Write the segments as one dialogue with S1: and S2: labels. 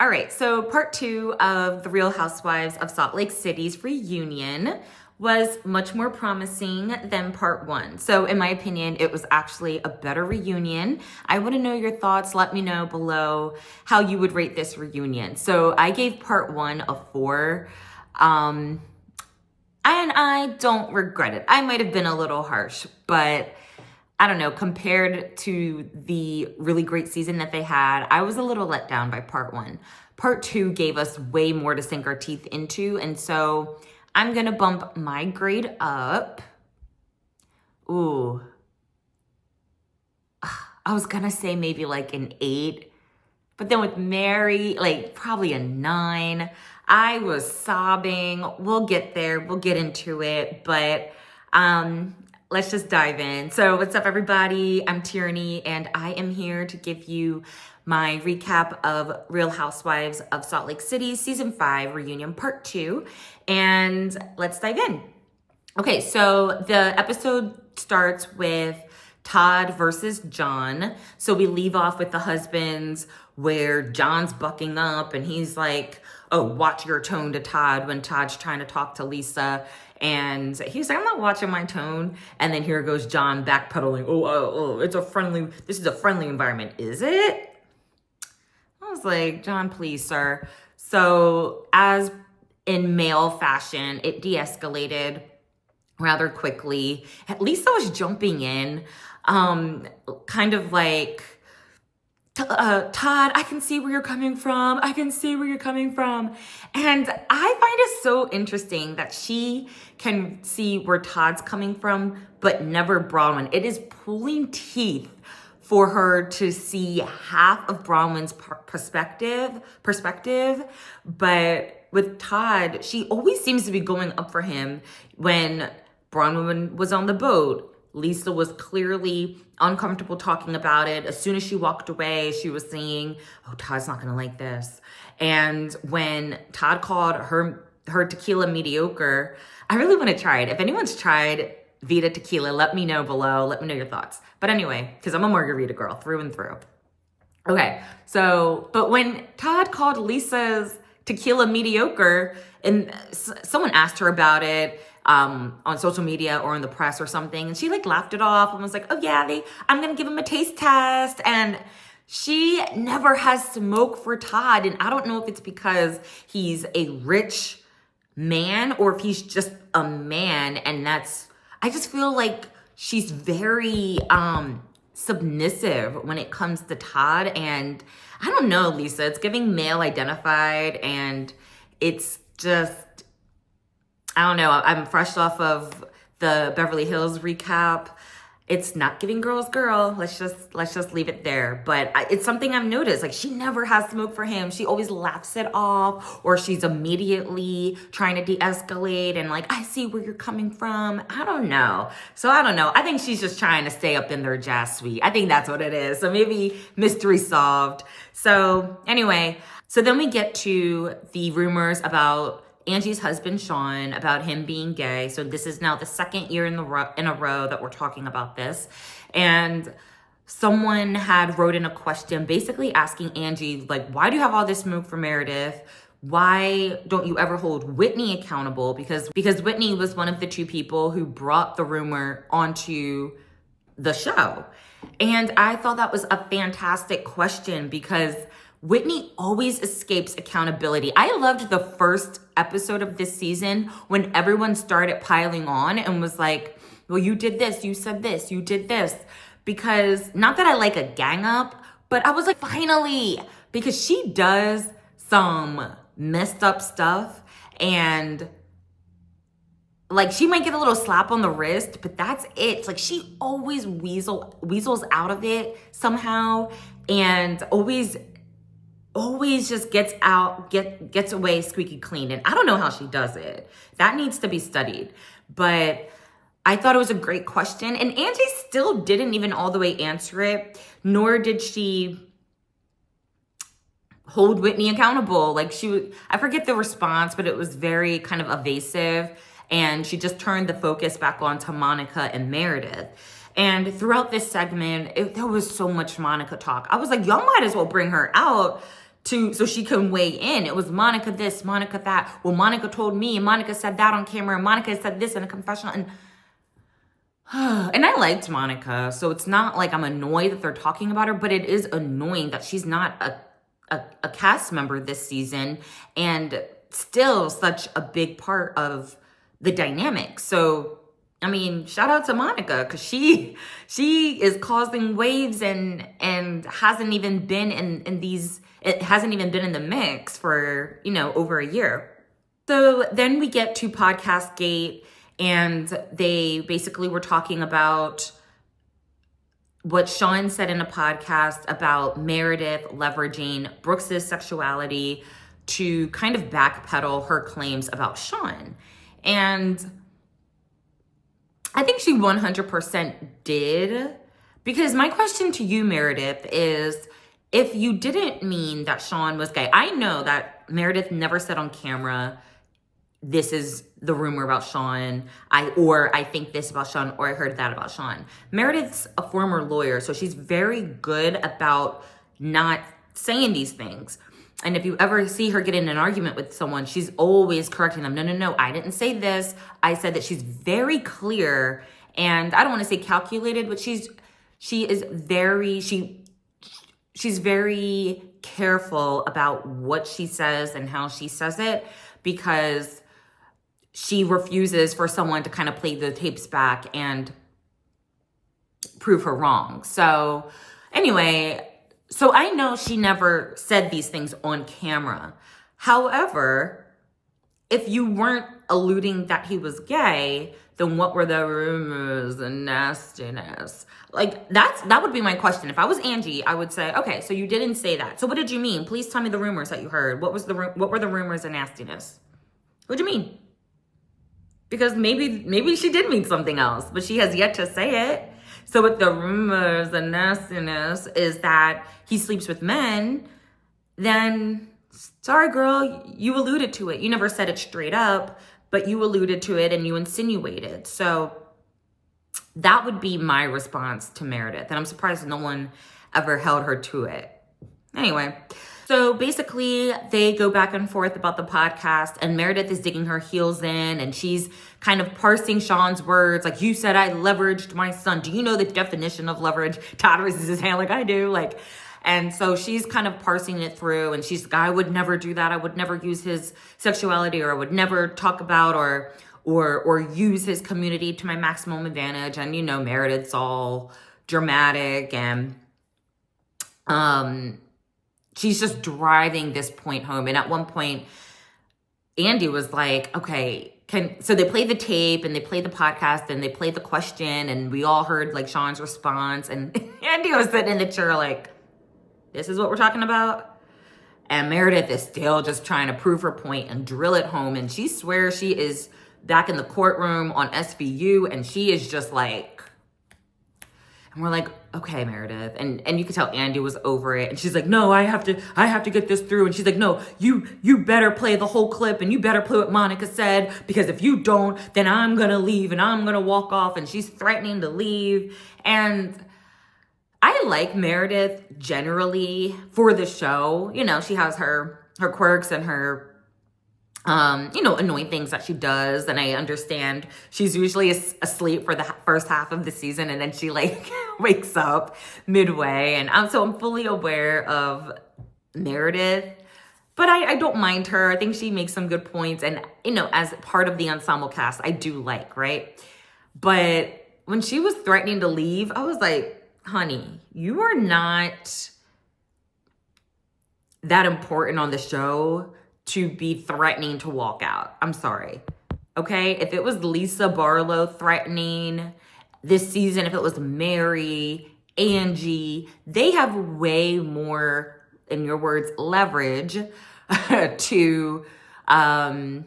S1: All right, so part 2 of the Real Housewives of Salt Lake City's reunion was much more promising than part 1. So in my opinion, it was actually a better reunion. I want to know your thoughts. Let me know below how you would rate this reunion. So I gave part 1 a 4. And I don't regret it. I might have been a little harsh, but I don't know, compared to the really great season that they had, I was a little let down by part 1. Part 2 gave us way more to sink our teeth into, and so I'm gonna bump my grade up. Ooh. I was gonna say maybe like an 8, but then with Mary, like probably a 9. I was sobbing. We'll get there. We'll get into it, but let's just dive in. So what's up, everybody? I'm Tierney, and I am here to give you my recap of Real Housewives of Salt Lake City Season 5 Reunion Part 2, and let's dive in. Okay, so the episode starts with Todd versus John. So we leave off with the husbands where John's bucking up and he's like, oh, watch your tone to Todd when Todd's trying to talk to Lisa. And he's like, I'm not watching my tone. And then here goes John backpedaling. This is a friendly environment. Is it? I was like, John, please, sir. So as in male fashion, it de-escalated rather quickly. At least I was jumping in, kind of like, Todd, I can see where you're coming from. I can see where you're coming from. And I find it so interesting that she can see where Todd's coming from, but never Bronywn. It is pulling teeth for her to see half of Bronywn's perspective. But with Todd, she always seems to be going up for him. When Bronywn was on the boat, Lisa was clearly uncomfortable talking about it. As soon as she walked away, she was saying, oh, Todd's not gonna like this. And when Todd called her tequila mediocre, I really want to try it. If anyone's tried Vita tequila, let me know below. Let me know your thoughts. But anyway, because I'm a margarita girl through and through. Okay, so, but when Todd called Lisa's tequila mediocre, and someone asked her about it, on social media or in the press or something, and she like laughed it off and was like, oh yeah, I'm gonna give him a taste test. And she never has smoke for Todd, and I don't know if it's because he's a rich man or if he's just a man, and I just feel like she's very submissive when it comes to Todd. And I don't know, Lisa, it's giving male identified, and it's just, I don't know. I'm fresh off of the Beverly Hills recap. It's not giving girls girl. Let's just leave it there. But it's something I've noticed. Like, she never has smoke for him. She always laughs it off, or she's immediately trying to de-escalate and like, I see where you're coming from. I don't know. So I don't know. I think she's just trying to stay up in their jazz suite. I think that's what it is. So maybe mystery solved. So anyway, so then we get to the rumors about Angie's husband, Sean, about him being gay. So this is now the second year in a row that we're talking about this. And someone had wrote in a question basically asking Angie, like, why do you have all this smoke for Meredith? Why don't you ever hold Whitney accountable? Because Whitney was one of the 2 people who brought the rumor onto the show. And I thought that was a fantastic question, because Whitney always escapes accountability. I loved the first episode of this season when everyone started piling on and was like, well, you did this, you said this, you did this. Because, not that I like a gang up, but I was like, finally, because she does some messed up stuff, and like, she might get a little slap on the wrist, but that's it. It's like, she always weasels out of it somehow, and always just gets away squeaky clean. And I don't know how she does it. That needs to be studied. But I thought it was a great question. And Angie still didn't even all the way answer it, nor did she hold Whitney accountable. Like, I forget the response, but it was very kind of evasive. And she just turned the focus back onto Monica and Meredith. And throughout this segment, there was so much Monica talk. I was like, y'all might as well bring her out, so she can weigh in. It was Monica this, Monica that. Well, Monica told me, and Monica said that on camera, and Monica said this in a confessional, and I liked Monica, so it's not like I'm annoyed that they're talking about her, but it is annoying that she's not a cast member this season and still such a big part of the dynamic. So, I mean, shout out to Monica, because she is causing waves and hasn't even been it hasn't even been in the mix for, over a year. So then we get to Podcast Gate, and they basically were talking about what Sean said in a podcast about Meredith leveraging Brooks's sexuality to kind of backpedal her claims about Sean. And I think she 100% did, because my question to you, Meredith, is if you didn't mean that Sean was gay, I know that Meredith never said on camera, this is the rumor about Sean, I think this about Sean, or I heard that about Sean. Meredith's a former lawyer, so she's very good about not saying these things. And if you ever see her get in an argument with someone, she's always correcting them. No, I didn't say this. I said that. She's very clear, and I don't want to say calculated, but she's very careful about what she says and how she says it, because she refuses for someone to kind of play the tapes back and prove her wrong. So anyway, so I know she never said these things on camera. However, if you weren't alluding that he was gay, then what were the rumors and nastiness? Like, that would be my question. If I was Angie, I would say, okay, so you didn't say that. So what did you mean? Please tell me the rumors that you heard. What were the rumors and nastiness? What do you mean? Because maybe she did mean something else, but she has yet to say it. So with the rumors and nastiness is that he sleeps with men, then sorry, girl, you alluded to it. You never said it straight up, but you alluded to it and you insinuated. So that would be my response to Meredith. And I'm surprised no one ever held her to it. Anyway, so basically they go back and forth about the podcast, and Meredith is digging her heels in, and she's kind of parsing Sean's words. Like, you said I leveraged my son. Do you know the definition of leverage? Todd raises his hand like I do. And so she's kind of parsing it through, and she's like, I would never do that. I would never use his sexuality, or I would never talk about or use his community to my maximum advantage. And Meredith's all dramatic, and she's just driving this point home. And at one point, Andy was like, okay, so they played the tape and they played the podcast and they played the question, and we all heard like Sean's response, and Andy was sitting in the chair like, this is what we're talking about? And Meredith is still just trying to prove her point and drill it home. And she swears she is back in the courtroom on SVU, and she is just like, and we're like, okay, Meredith. And you could tell Andy was over it. And she's like, no, I have to get this through. And she's like, no, you better play the whole clip, and you better play what Monica said, because if you don't, then I'm going to leave and I'm going to walk off. And she's threatening to leave. And I like Meredith generally for the show. She has her quirks and her annoying things that she does. And I understand she's usually asleep for the first half of the season, and then she wakes up midway. And I'm fully aware of Meredith, but I don't mind her. I think she makes some good points. And, as part of the ensemble cast, I do like, right? But when she was threatening to leave, I was like, honey, you are not that important on the show to be threatening to walk out. I'm sorry. Okay? If it was Lisa Barlow threatening this season, if it was Mary, Angie, they have way more, in your words, leverage to kind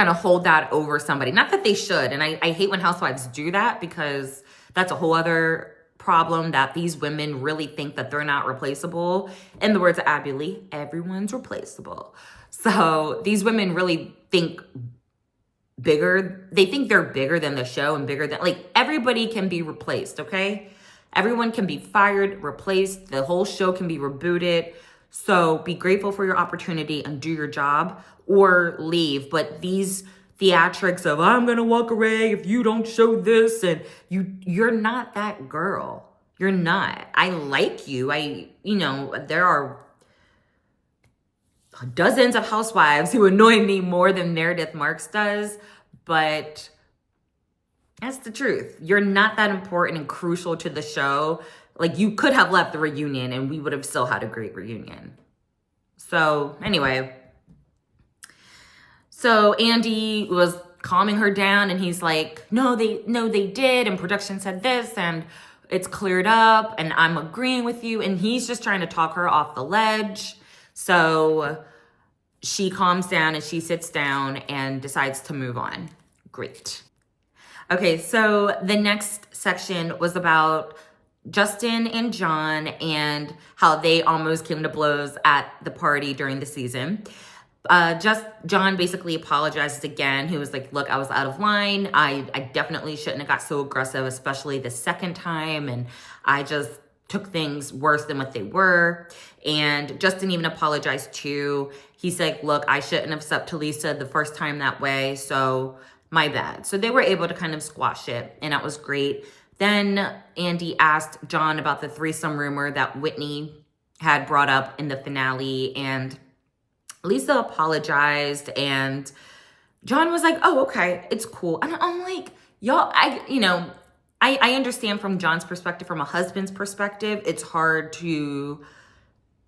S1: of hold that over somebody. Not that they should. And I hate when housewives do that, because that's a whole other problem, that these women really think that they're not replaceable. In the words of Abby Lee, everyone's replaceable. So these women really think bigger. They think they're bigger than the show and bigger than, everybody can be replaced, okay? Everyone can be fired, replaced. The whole show can be rebooted. So be grateful for your opportunity and do your job or leave. But these theatrics of I'm gonna walk away if you don't show this, and you're not that girl. You're not. I like you. There are dozens of housewives who annoy me more than Meredith Marks does, but that's the truth. You're not that important and crucial to the show. Like, you could have left the reunion and we would have still had a great reunion. So anyway, so Andy was calming her down and he's like, no, they did. And production said this and it's cleared up and I'm agreeing with you. And he's just trying to talk her off the ledge. So she calms down and she sits down and decides to move on. Great. Okay, so the next section was about Justin and John and how they almost came to blows at the party during the season. John basically apologizes again. He was like, look, I was out of line. I definitely shouldn't have got so aggressive, especially the second time. And I just took things worse than what they were. And Justin even apologized too. He said, look, I shouldn't have stepped to Lisa the first time that way. So my bad. So they were able to kind of squash it. And that was great. Then Andy asked John about the threesome rumor that Whitney had brought up in the finale. And Lisa apologized. And John was like, oh, okay, it's cool. And I'm like, y'all, I understand from John's perspective, from a husband's perspective, it's hard to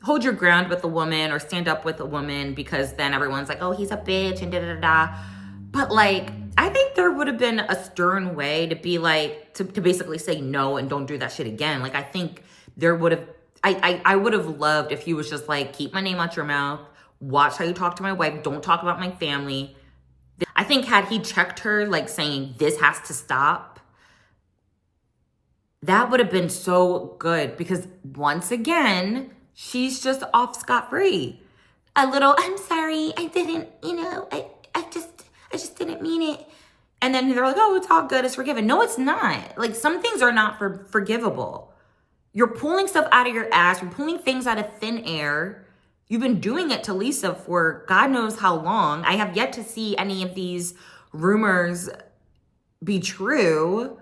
S1: hold your ground with a woman or stand up with a woman because then everyone's like, oh, he's a bitch and da-da-da-da. But like, I think there would have been a stern way to be like, to basically say no and don't do that shit again. Like, I think there would have, I would have loved if he was just like, keep my name out your mouth, watch how you talk to my wife, don't talk about my family. I think had he checked her, like saying, this has to stop, that would have been so good because once again, she's just off scot-free. A little, I'm sorry, I didn't, I just didn't mean it. And then they're like, oh, it's all good, it's forgiven. No, it's not. Like, some things are not forgivable. You're pulling stuff out of your ass. You're pulling things out of thin air. You've been doing it to Lisa for God knows how long. I have yet to see any of these rumors be true.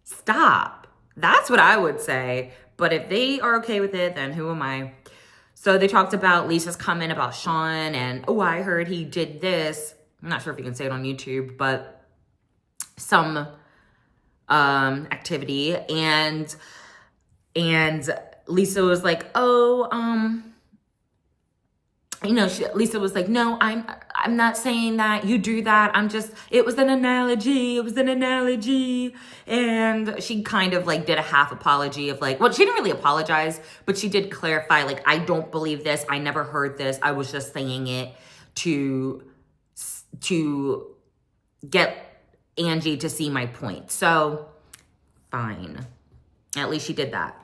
S1: Stop. That's what I would say. But if they are okay with it, then who am I? So they talked about Lisa's comment about Sean and, oh, I heard he did this. I'm not sure if you can say it on YouTube, but some activity. And Lisa was like, oh, Lisa was like, no, I'm not saying that you do that. It was an analogy. And she kind of like did a half apology of like, well, she didn't really apologize, but she did clarify, like, I don't believe this. I never heard this. I was just saying it to get Angie to see my point. So fine. At least she did that.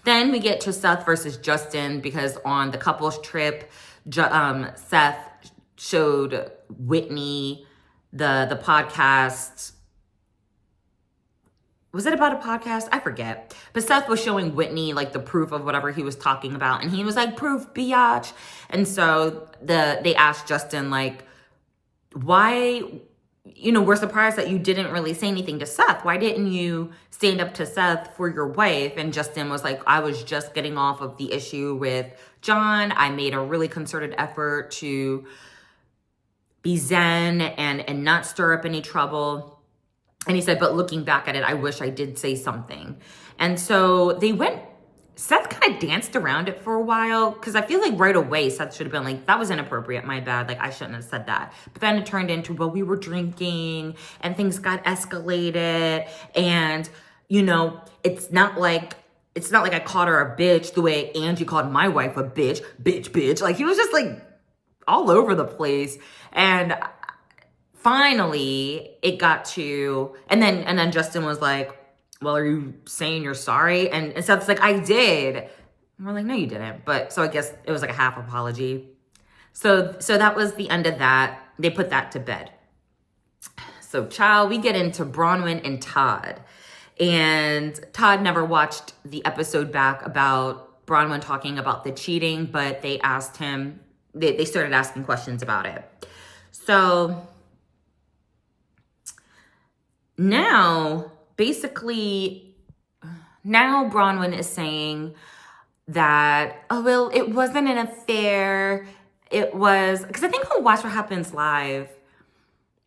S1: Then we get to Seth versus Justin because on the couples trip, Seth showed Whitney the podcast. Was it about a podcast? I forget. But Seth was showing Whitney like the proof of whatever he was talking about. And he was like, proof, biatch. And so they asked Justin like, why, we're surprised that you didn't really say anything to Seth. Why didn't you stand up to Seth for your wife? And Justin was like, I was just getting off of the issue with John. I made a really concerted effort to be zen and not stir up any trouble. And he said, but looking back at it, I wish I did say something. And so Seth kind of danced around it for a while because I feel like right away Seth should have been like, that was inappropriate, my bad. Like, I shouldn't have said that. But then it turned into, well, we were drinking and things got escalated. And, it's not like I called her a bitch the way Angie called my wife a bitch. Like, he was just like all over the place. And finally it got to, and then Justin was like, well, are you saying you're sorry? And Seth's like, I did. And we're like, no, you didn't. But so I guess it was like a half apology. So that was the end of that. They put that to bed. So we get into Bronywn and Todd. And Todd never watched the episode back about Bronywn talking about the cheating, but they asked him, they started asking questions about it. So now, basically, now Bronywn is saying that, oh, well, it wasn't an affair. It was, because I think on Watch What Happens Live,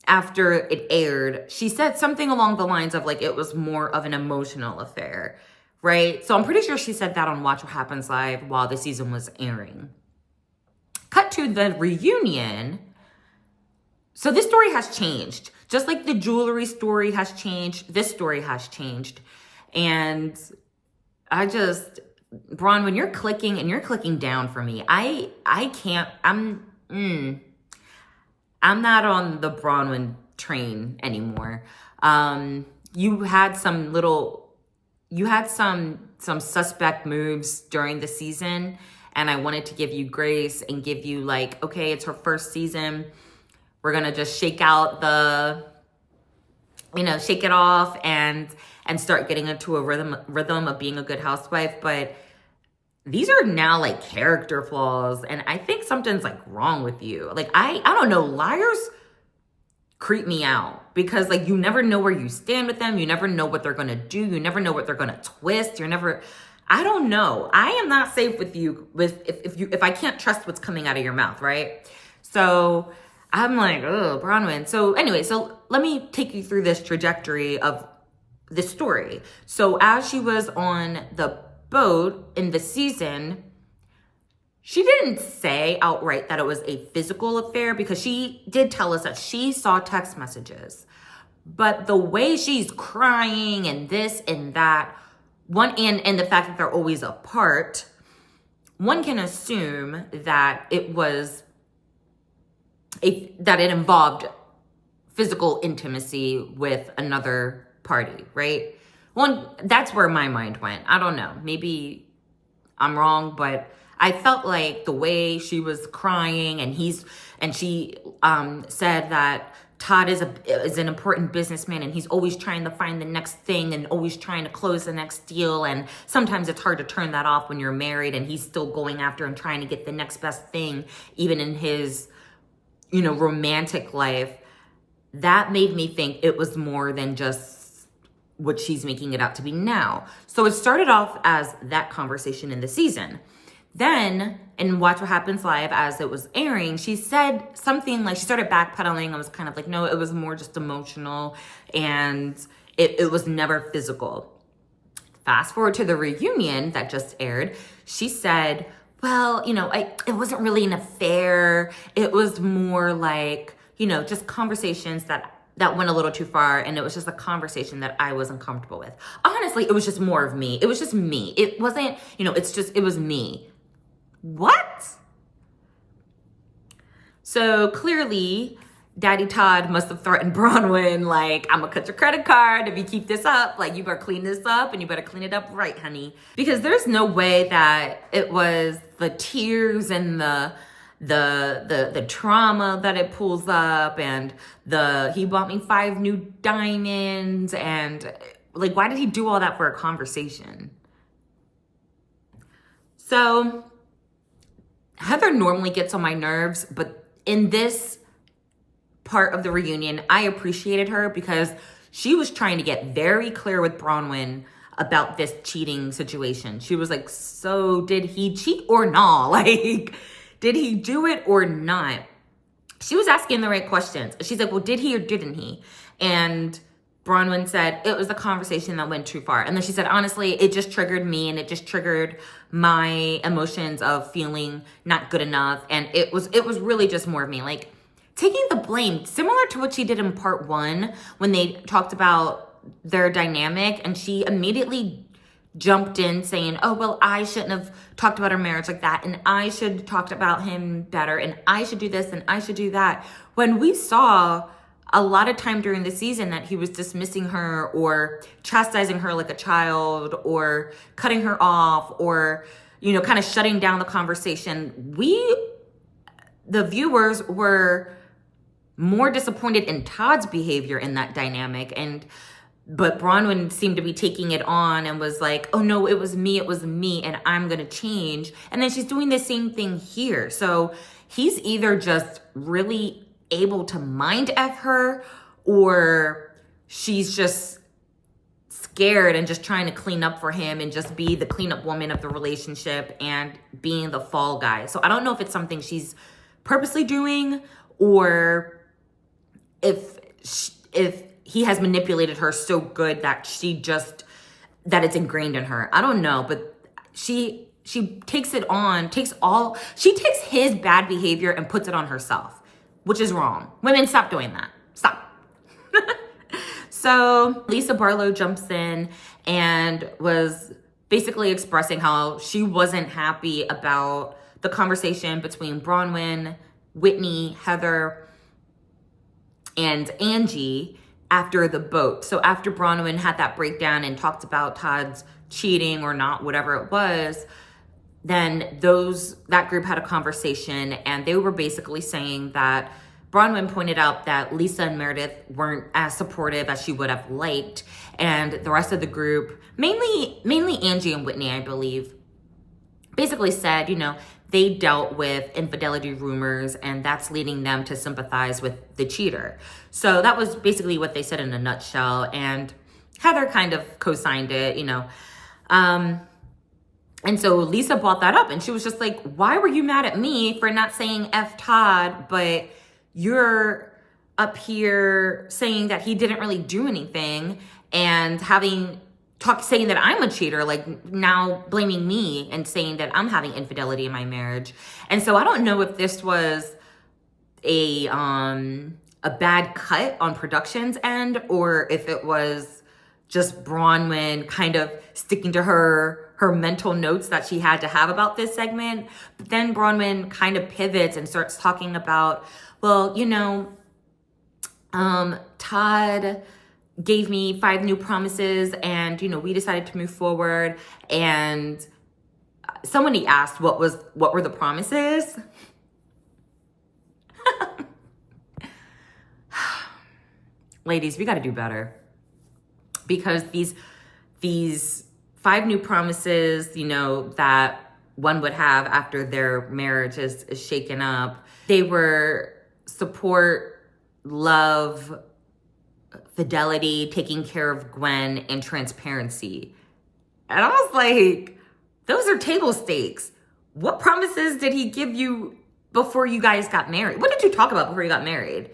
S1: after it aired, she said something along the lines of like, it was more of an emotional affair, right? So I'm pretty sure she said that on Watch What Happens Live while the season was airing. Cut to the reunion. So this story has changed. Just like the jewelry story has changed, this story has changed. And Bron, when you're clicking and you're clicking down for me, I can't, I'm not on the Bronywn train anymore. You had some suspect moves during the season, and I wanted to give you grace and give you like, okay, it's her first season. We're gonna just shake out shake it off and start getting into a rhythm of being a good housewife. But these are now like character flaws, and I think something's like wrong with you. Like, I don't know, liars creep me out because like you never know where you stand with them. You never know what they're gonna do. You never know what they're gonna twist. I don't know. I am not safe with you if I can't trust what's coming out of your mouth, right? So I'm like, oh, Bronywn. So anyway, so let me take you through this trajectory of this story. So as she was on the boat in the season, she didn't say outright that it was a physical affair because she did tell us that she saw text messages. But the way she's crying and this and that, and the fact that they're always apart, one can assume that it involved physical intimacy with another party, right? That's where my mind went. I don't know. Maybe I'm wrong, but I felt like the way she was crying and she said that Todd is an important businessman and he's always trying to find the next thing and always trying to close the next deal. And sometimes it's hard to turn that off when you're married and he's still going after and trying to get the next best thing, even in his romantic life. That made me think it was more than just what she's making it out to be now. So it started off as that conversation in the season. Then in Watch What Happens Live, as it was airing, she said something like, she started backpedaling. I was kind of like, no, it was more just emotional and it was never physical. Fast forward to the reunion that just aired. She said, well, it wasn't really an affair. It was more like, just conversations that went a little too far. And it was just a conversation that I wasn't comfortable with. Honestly, it was just more of me. It was just me. It wasn't, it was me. What? So clearly, Daddy Todd must have threatened Bronywn, like, I'm gonna cut your credit card if you keep this up. Like, you better clean this up and you better clean it up right, honey. Because there's no way that it was the tears and the trauma that it pulls up and he bought me 5 new diamonds and like, why did he do all that for a conversation? So Heather normally gets on my nerves, but in this part of the reunion, I appreciated her because she was trying to get very clear with Bronywn about this cheating situation. She was like, so did he cheat or not? Like, did he do it or not? She was asking the right questions. She's like, well, did he or didn't he? And Bronywn said, it was a conversation that went too far. And then she said, honestly, it just triggered me and it just triggered my emotions of feeling not good enough. And it was really just more of me, like taking the blame, similar to what she did in part 1 when they talked about their dynamic. And she immediately jumped in saying, oh, well, I shouldn't have talked about our marriage like that. And I should have talked about him better. And I should do this and I should do that. When we saw a lot of time during the season that he was dismissing her or chastising her like a child or cutting her off or, kind of shutting down the conversation. The viewers were more disappointed in Todd's behavior in that dynamic. And But Bronywn seemed to be taking it on and was like, oh no, it was me, and I'm gonna change. And then she's doing the same thing here. So he's either just really able to mind F her, or she's just scared and just trying to clean up for him and just be the cleanup woman of the relationship and being the fall guy. So I don't know if it's something she's purposely doing, or if he has manipulated her so good that that it's ingrained in her. I don't know, but she takes it on, she takes his bad behavior and puts it on herself, which is wrong. Women, stop doing that. Stop. So Lisa Barlow jumps in and was basically expressing how she wasn't happy about the conversation between Bronywn, Whitney, Heather, and Angie after the boat. So after Bronywn had that breakdown and talked about Todd's cheating or not, whatever it was, then that group had a conversation, and they were basically saying that Bronywn pointed out that Lisa and Meredith weren't as supportive as she would have liked, and the rest of the group, mainly Angie and Whitney, I believe, basically said, they dealt with infidelity rumors, and that's leading them to sympathize with the cheater. So that was basically what they said in a nutshell, and Heather kind of co-signed it, and so Lisa brought that up, and she was just like, why were you mad at me for not saying F Todd, but you're up here saying that he didn't really do anything, and saying that I'm a cheater, like now blaming me and saying that I'm having infidelity in my marriage. And so I don't know if this was a bad cut on production's end, or if it was just Bronywn kind of sticking to her mental notes that she had to have about this segment. But then Bronywn kind of pivots and starts talking about, well, Todd gave me 5 new promises, and, we decided to move forward. And somebody asked what were the promises? Ladies, we got to do better, because these 5 new promises, that one would have after their marriage is shaken up, they were support, love, fidelity, taking care of Gwen, and transparency. And I was like, those are table stakes. What promises did he give you before you guys got married? What did you talk about before you got married?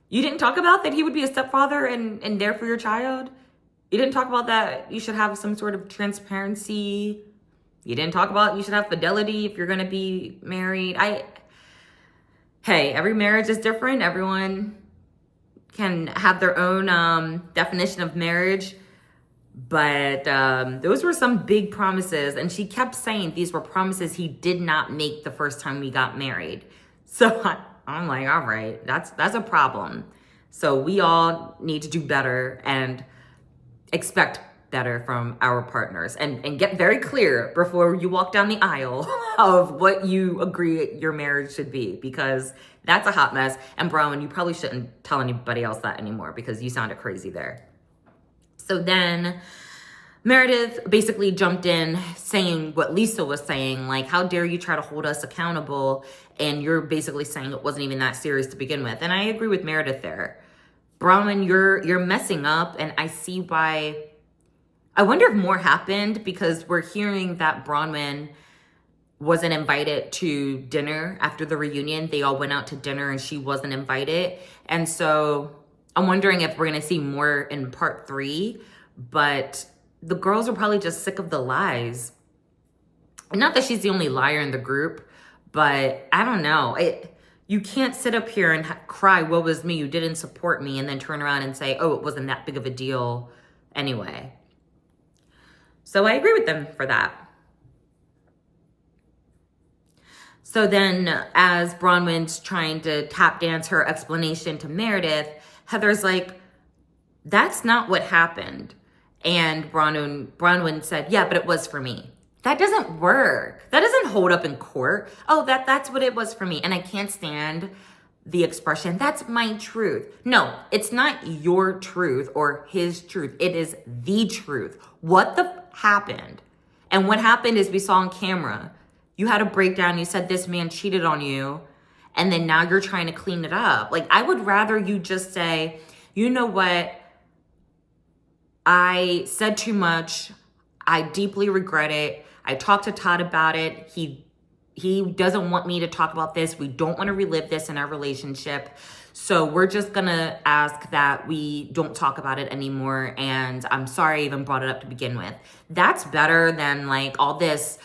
S1: You didn't talk about that he would be a stepfather and there for your child? You didn't talk about that you should have some sort of transparency? You didn't talk about you should have fidelity if you're going to be married? Hey, every marriage is different. Everyone can have their own definition of marriage. But those were some big promises. And she kept saying these were promises he did not make the first time we got married. So I'm like, all right, that's a problem. So we all need to do better and expect better from our partners, and get very clear before you walk down the aisle of what you agree your marriage should be, because that's a hot mess. And Bronywn, you probably shouldn't tell anybody else that anymore, because you sounded crazy there. So then Meredith basically jumped in saying what Lisa was saying, like, how dare you try to hold us accountable, and you're basically saying it wasn't even that serious to begin with. And I agree with Meredith there. Bronywn, you're messing up, and I see why. I wonder if more happened, because we're hearing that Bronywn wasn't invited to dinner after the reunion. They all went out to dinner and she wasn't invited. And so I'm wondering if we're going to see more in part 3, but the girls are probably just sick of the lies. Not that she's the only liar in the group, but I don't know. You can't sit up here and cry, woe is me, you didn't support me, and then turn around and say, oh, it wasn't that big of a deal anyway. So I agree with them for that. So then as Bronywn's trying to tap dance her explanation to Meredith, Heather's like, that's not what happened. And Bronywn said, yeah, but it was for me. That doesn't work. That doesn't hold up in court. Oh, that's what it was for me. And I can't stand the expression, that's my truth. No, it's not your truth or his truth. It is the truth. What the happened? And what happened is we saw on camera, you had a breakdown. You said this man cheated on you. And then now you're trying to clean it up. Like, I would rather you just say, you know what? I said too much. I deeply regret it. I talked to Todd about it. He doesn't want me to talk about this. We don't want to relive this in our relationship. So we're just going to ask that we don't talk about it anymore. And I'm sorry I even brought it up to begin with. That's better than like all this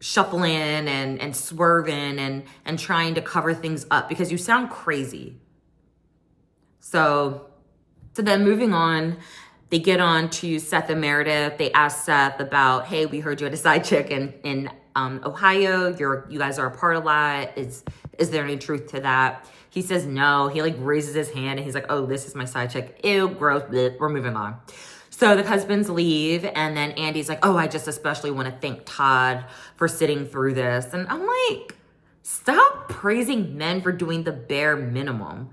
S1: shuffling and swerving and trying to cover things up, because you sound crazy. So then moving on, they get on to Seth and Meredith. They ask Seth about, hey, we heard you had a side chick in Ohio. You guys are apart a lot. Is there any truth to that? He says no. He like raises his hand and he's like, oh, this is my side chick. Ew, gross. Bleh. We're moving on. So the husbands leave, and then Andy's like, oh, I just especially want to thank Todd for sitting through this. And I'm like, stop praising men for doing the bare minimum.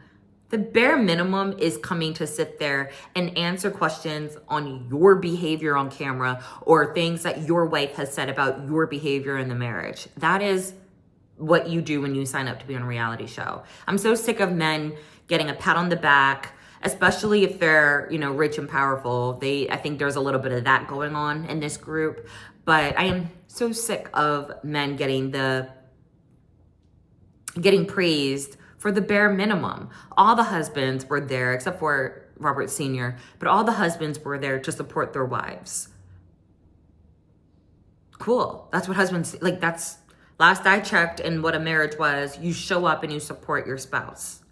S1: The bare minimum is coming to sit there and answer questions on your behavior on camera or things that your wife has said about your behavior in the marriage. That is what you do when you sign up to be on a reality show. I'm so sick of men getting a pat on the back, especially if they're, rich and powerful. I think there's a little bit of that going on in this group. But I am so sick of men getting praised for the bare minimum. All the husbands were there, except for Robert Sr., but all the husbands were there to support their wives. Cool. That's what husbands, that's last I checked and what a marriage was, you show up and you support your spouse.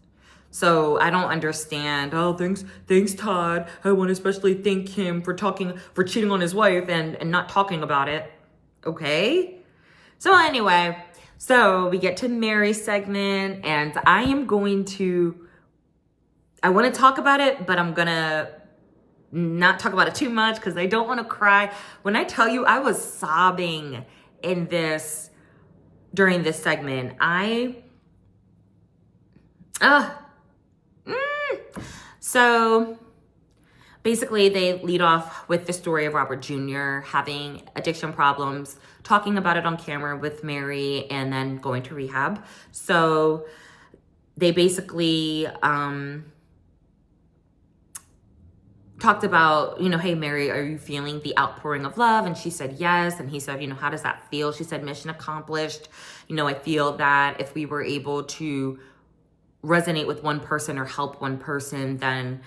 S1: So I don't understand, oh, thanks Todd. I want to especially thank him for cheating on his wife and not talking about it. Okay? So anyway, so we get to Mary's segment, and I want to talk about it, but I'm going to not talk about it too much because I don't want to cry. When I tell you I was sobbing during this segment, So basically they lead off with the story of Robert Jr. having addiction problems, talking about it on camera with Mary, and then going to rehab. So they basically talked about, hey, Mary, are you feeling the outpouring of love? And she said yes. And he said, how does that feel? She said, mission accomplished. I feel that if we were able to resonate with one person or help one person, then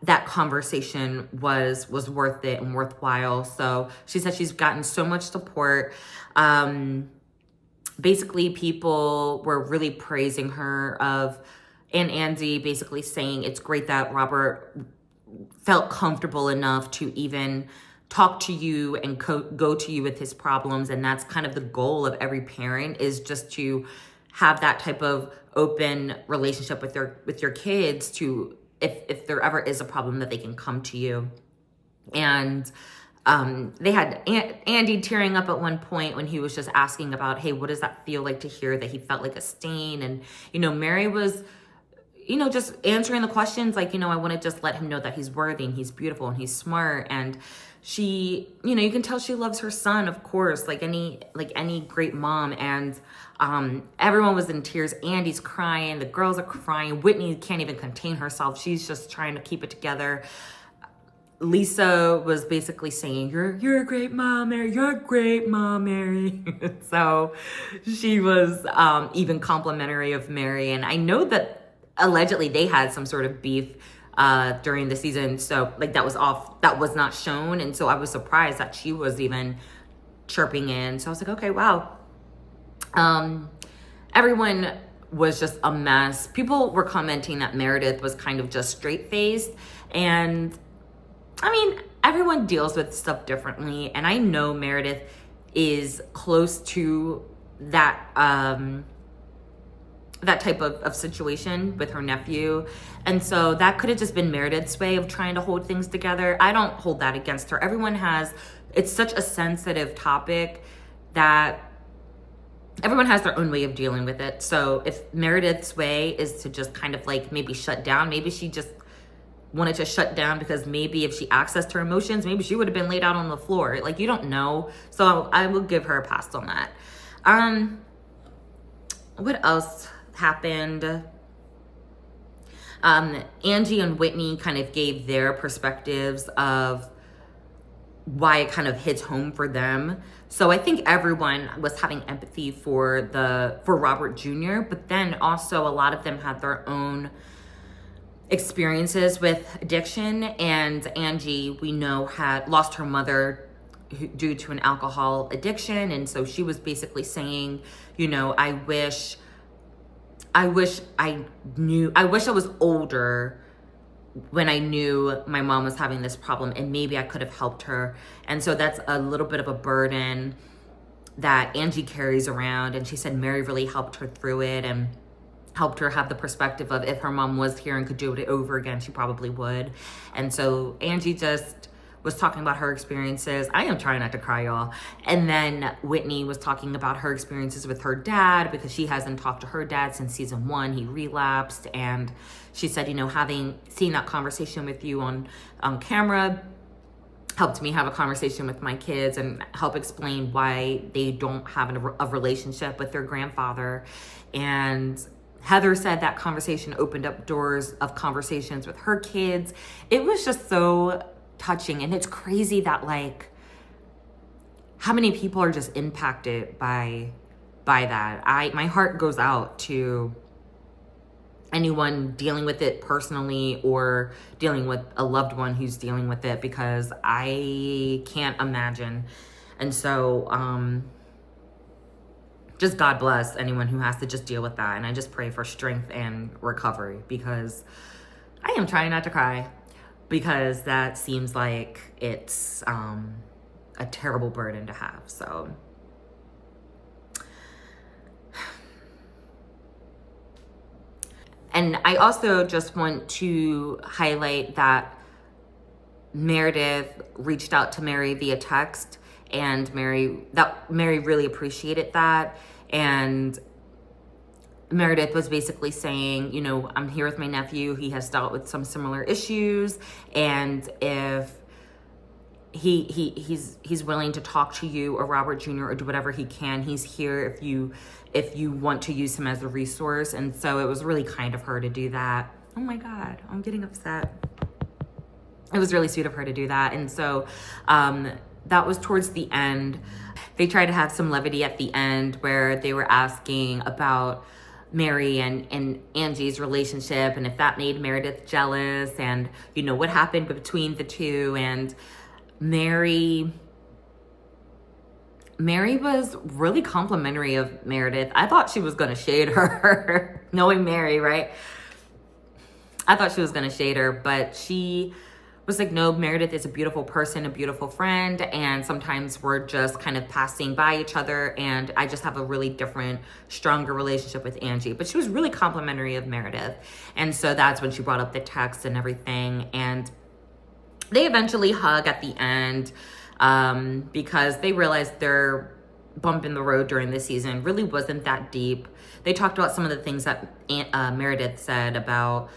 S1: that conversation was worth it and worthwhile. So she said she's gotten so much support. Basically, people were really praising her and Andy basically saying it's great that Robert felt comfortable enough to even talk to you and go to you with his problems. And that's kind of the goal of every parent, is just to have that type of open relationship with your kids, to if there ever is a problem, that they can come to you. And they had Andy tearing up at one point when he was just asking about, hey, what does that feel like to hear that he felt like a stain? And Mary was just answering the questions like, I want to just let him know that he's worthy and he's beautiful and he's smart. And she, you can tell she loves her son, of course, like any great mom. And everyone was in tears. Andy's crying. The girls are crying. Whitney can't even contain herself. She's just trying to keep it together. Lisa was basically saying, you're a great mom, Mary. You're a great mom, Mary. So she was even complimentary of Mary. And I know that allegedly they had some sort of beef during the season. So that was not shown. And so I was surprised that she was even chirping in. So I was like, okay, wow. Everyone was just a mess. People were commenting that Meredith was kind of just straight-faced. And everyone deals with stuff differently. And I know Meredith is close to that type of situation with her nephew. And so that could have just been Meredith's way of trying to hold things together. I don't hold that against her. Everyone it's such a sensitive topic that everyone has their own way of dealing with it. So if Meredith's way is to just kind of like maybe shut down, maybe she just wanted to shut down because maybe if she accessed her emotions, maybe she would have been laid out on the floor. Like, you don't know. So I will give her a pass on that. What else happened? Angie and Whitney kind of gave their perspectives of why it kind of hits home for them. So I think everyone was having empathy for Robert Jr., but then also a lot of them had their own experiences with addiction. And Angie, we know, had lost her mother due to an alcohol addiction. And so she was basically saying, you know, I wish I was older when I knew my mom was having this problem, and maybe I could have helped her. And so that's a little bit of a burden that Angie carries around. And she said Mary really helped her through it and helped her have the perspective of, if her mom was here and could do it over again, she probably would. And so Angie just was talking about her experiences. I am trying not to cry, y'all. And then Whitney was talking about her experiences with her dad, because she hasn't talked to her dad since season 1. He relapsed. And she said, you know, seen that conversation with you on camera helped me have a conversation with my kids and help explain why they don't have a relationship with their grandfather. And Heather said that conversation opened up doors of conversations with her kids. It was just so touching. And it's crazy that, like, how many people are just impacted by that. My heart goes out to anyone dealing with it personally or dealing with a loved one who's dealing with it, because I can't imagine. And so just God bless anyone who has to just deal with that. And I just pray for strength and recovery, because I am trying not to cry, because that seems like it's a terrible burden to have. So and I also just want to highlight that Meredith reached out to Mary via text, and Mary really appreciated that. And Meredith was basically saying, you know, I'm here with my nephew. He has dealt with some similar issues, and if he's willing to talk to you or Robert Jr. or do whatever he can, he's here if you want to use him as a resource. And so it was really kind of her to do that. Oh my God, I'm getting upset. It was really sweet of her to do that. And so that was towards the end. They tried to have some levity at the end where they were asking about Mary and Angie's relationship, and if that made Meredith jealous, and, you know, what happened between the two. And Mary was really complimentary of Meredith. I thought she was going to shade her, knowing Mary, right? I thought she was going to shade her, but she was like, no, Meredith is a beautiful person, a beautiful friend, and sometimes we're just kind of passing by each other, and I just have a really different, stronger relationship with Angie. But she was really complimentary of Meredith. And so that's when she brought up the text and everything. And they eventually hug at the end because they realized their bump in the road during the season really wasn't that deep. They talked about some of the things that Meredith said about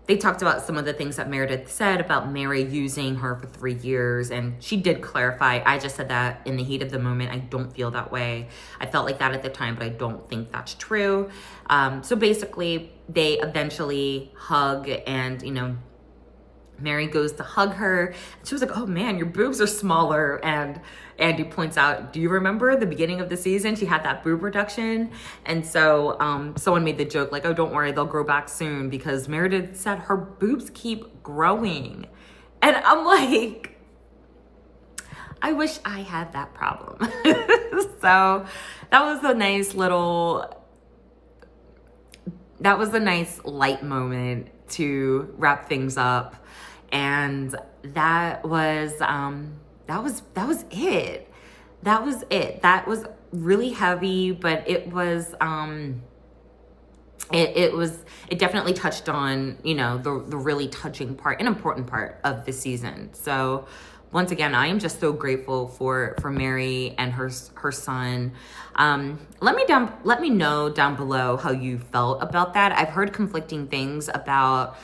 S1: they talked about some of the things that Meredith said about Mary using her for 3 years. And she did clarify, I just said that in the heat of the moment. I don't feel that way. I felt like that at the time, but I don't think that's true. So basically, they eventually hug, and, you know, Mary goes to hug her. And she was like, oh man, your boobs are smaller. And Andy points out, do you remember the beginning of the season? She had that boob reduction. And so someone made the joke like, oh, don't worry, they'll grow back soon, because Meredith said her boobs keep growing. And I'm like, I wish I had that problem. So that was a nice light moment to wrap things up. And that was it. That was really heavy, but it definitely touched on, you know, the really touching part, an important part of the season. So once again, I am just so grateful for Mary and her son. Let me know down below how you felt about that. I've heard conflicting things about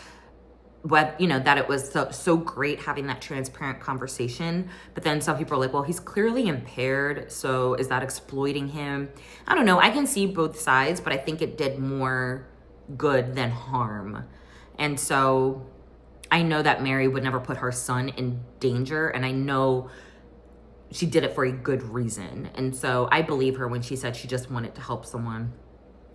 S1: what, that it was so great having that transparent conversation, but then some people are like, well, he's clearly impaired, so is that exploiting him? I don't know. I can see both sides, but I think it did more good than harm. And so I know that Mary would never put her son in danger, and I know she did it for a good reason. And so I believe her when she said she just wanted to help someone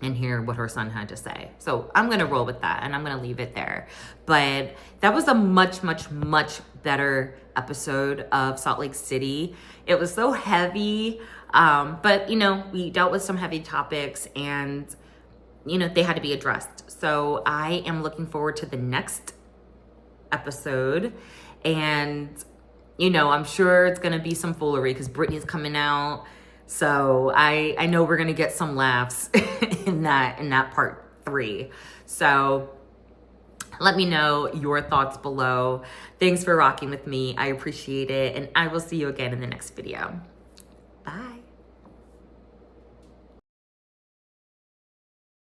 S1: and hear what her son had to say. So I'm gonna roll with that, and I'm gonna leave it there. But that was a much, much, much better episode of Salt Lake City. It was so heavy, but we dealt with some heavy topics, and they had to be addressed. So I am looking forward to the next episode, and I'm sure it's gonna be some foolery because Britney's coming out. So I know we're gonna get some laughs in that part 3. So let me know your thoughts below. Thanks for rocking with me. I appreciate it, and I will see you again in the next video. Bye.